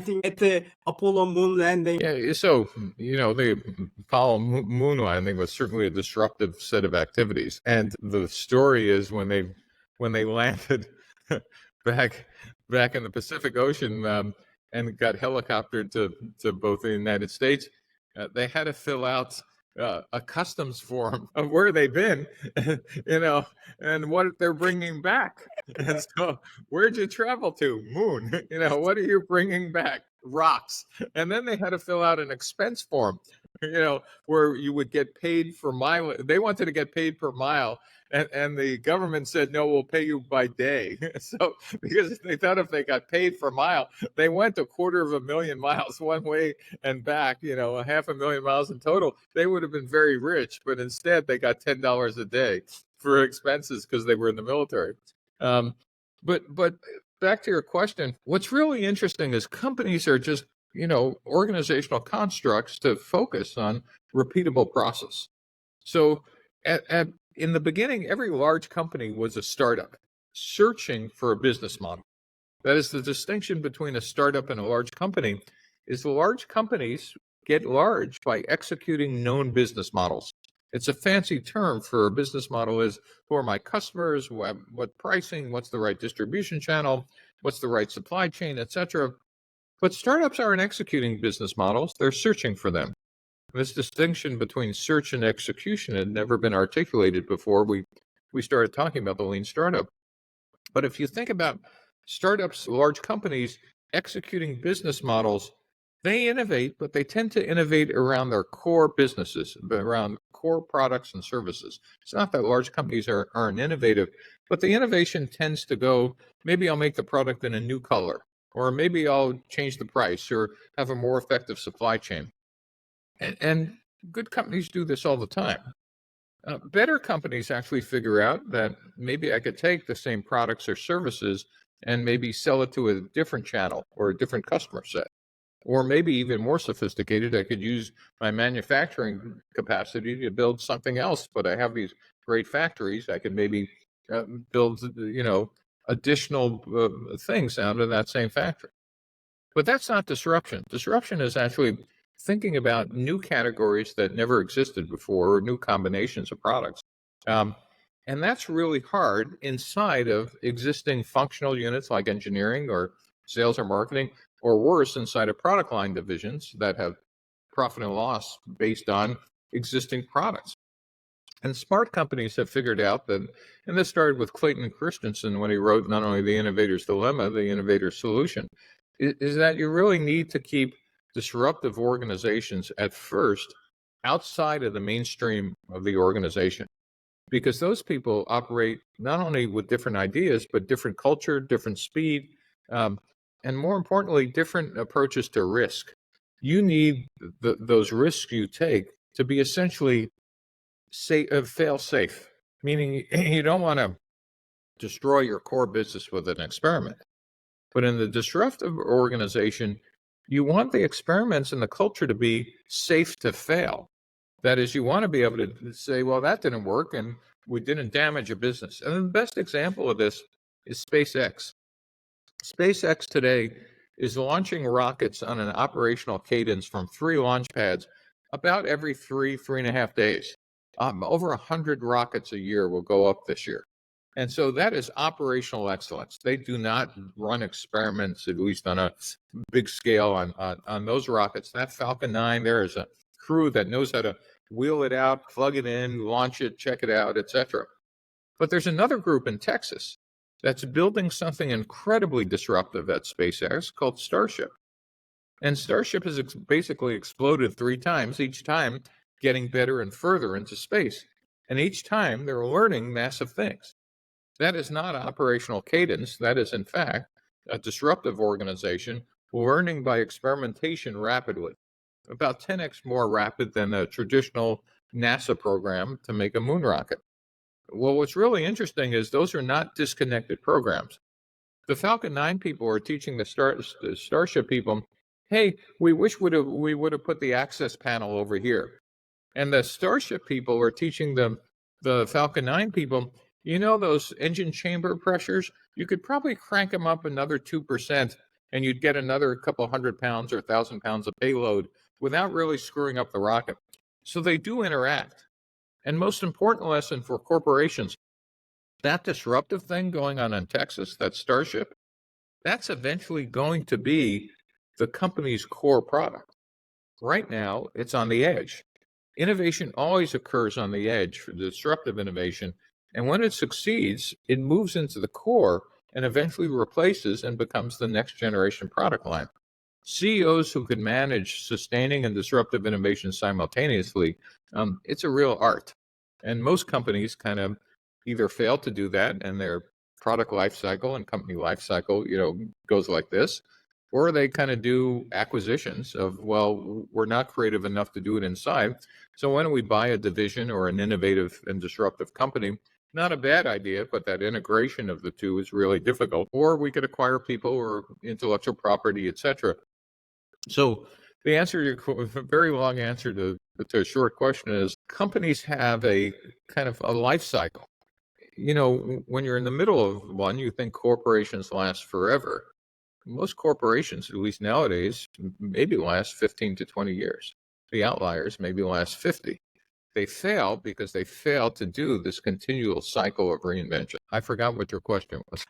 think at the Apollo moon landing. Yeah, so, the Apollo moon landing was certainly a disruptive set of activities. And the story is when they landed back in the Pacific Ocean, and got helicoptered to both the United States, they had to fill out a customs form of where they've been, and what they're bringing back. And so, where'd you travel to? Moon. What are you bringing back? Rocks. And then they had to fill out an expense form, where you would get paid for mile. They wanted to get paid per mile. And the government said, no, we'll pay you by day. So, because they thought if they got paid per mile, they went 250,000 miles one way and back, 500,000 miles in total. They would have been very rich, but instead they got $10 a day for expenses because they were in the military. But back to your question, what's really interesting is companies are just, organizational constructs to focus on repeatable process. So in the beginning, every large company was a startup searching for a business model. That is the distinction between a startup and a large company, is the large companies get large by executing known business models. It's a fancy term for a business model is, who are my customers, what pricing, what's the right distribution channel, what's the right supply chain, etc. But startups aren't executing business models, they're searching for them. This distinction between search and execution had never been articulated before we started talking about the lean startup. But if you think about startups, large companies executing business models, they innovate, but they tend to innovate around their core businesses, around core products and services. It's not that large companies aren't innovative, but the innovation tends to go, maybe I'll make the product in a new color, or maybe I'll change the price, or have a more effective supply chain. And good companies do this all the time. Better companies actually figure out that maybe I could take the same products or services and maybe sell it to a different channel or a different customer set. Or maybe even more sophisticated, I could use my manufacturing capacity to build something else, but I have these great factories. I could maybe build, additional things out of that same factory. But that's not disruption. Disruption is actually thinking about new categories that never existed before, or new combinations of products. And that's really hard inside of existing functional units like engineering or sales or marketing, or worse, inside of product line divisions that have profit and loss based on existing products. And smart companies have figured out that, and this started with Clayton Christensen when he wrote not only The Innovator's Dilemma, The Innovator's Solution, is that you really need to keep disruptive organizations at first outside of the mainstream of the organization, because those people operate not only with different ideas, but different culture, different speed, and more importantly, different approaches to risk. You need those risks you take to be essentially fail safe, meaning you don't want to destroy your core business with an experiment. But in the disruptive organization, you want the experiments and the culture to be safe to fail. That is, you want to be able to say, well, that didn't work and we didn't damage a business. And the best example of this is SpaceX. SpaceX today is launching rockets on an operational cadence from 3 launch pads about every 3.5 days. Over 100 rockets a year will go up this year. And so that is operational excellence. They do not run experiments, at least on a big scale, on those rockets. That Falcon 9, there is a crew that knows how to wheel it out, plug it in, launch it, check it out, etc. But there's another group in Texas that's building something incredibly disruptive at SpaceX called Starship. And Starship has basically exploded 3 times, each time getting better and further into space. And each time they're learning massive things. That is not operational cadence. That is, in fact, a disruptive organization learning by experimentation rapidly, about 10x more rapid than a traditional NASA program to make a moon rocket. Well, what's really interesting is those are not disconnected programs. The Falcon 9 people are teaching the Starship people, hey, we wish we would have put the access panel over here. And the Starship people are teaching the Falcon 9 people, those engine chamber pressures, you could probably crank them up another 2%, and you'd get another couple 100 pounds or 1,000 pounds of payload without really screwing up the rocket. So they do interact. And most important lesson for corporations, that disruptive thing going on in Texas, that Starship, that's eventually going to be the company's core product. Right now, it's on the edge. Innovation always occurs on the edge for disruptive innovation. And when it succeeds, it moves into the core and eventually replaces and becomes the next generation product line. CEOs who can manage sustaining and disruptive innovation simultaneously, it's a real art. And most companies kind of either fail to do that, and their product life cycle and company life cycle, goes like this, or they kind of do acquisitions of, well, we're not creative enough to do it inside, so why don't we buy a division or an innovative and disruptive company? Not a bad idea, but that integration of the two is really difficult. Or we could acquire people or intellectual property, etc. So the answer to your very long answer to a short question is companies have a kind of a life cycle. When you're in the middle of one, you think corporations last forever. Most corporations, at least nowadays, maybe last 15 to 20 years. The outliers maybe last 50. They fail because they fail to do this continual cycle of reinvention. I forgot what your question was.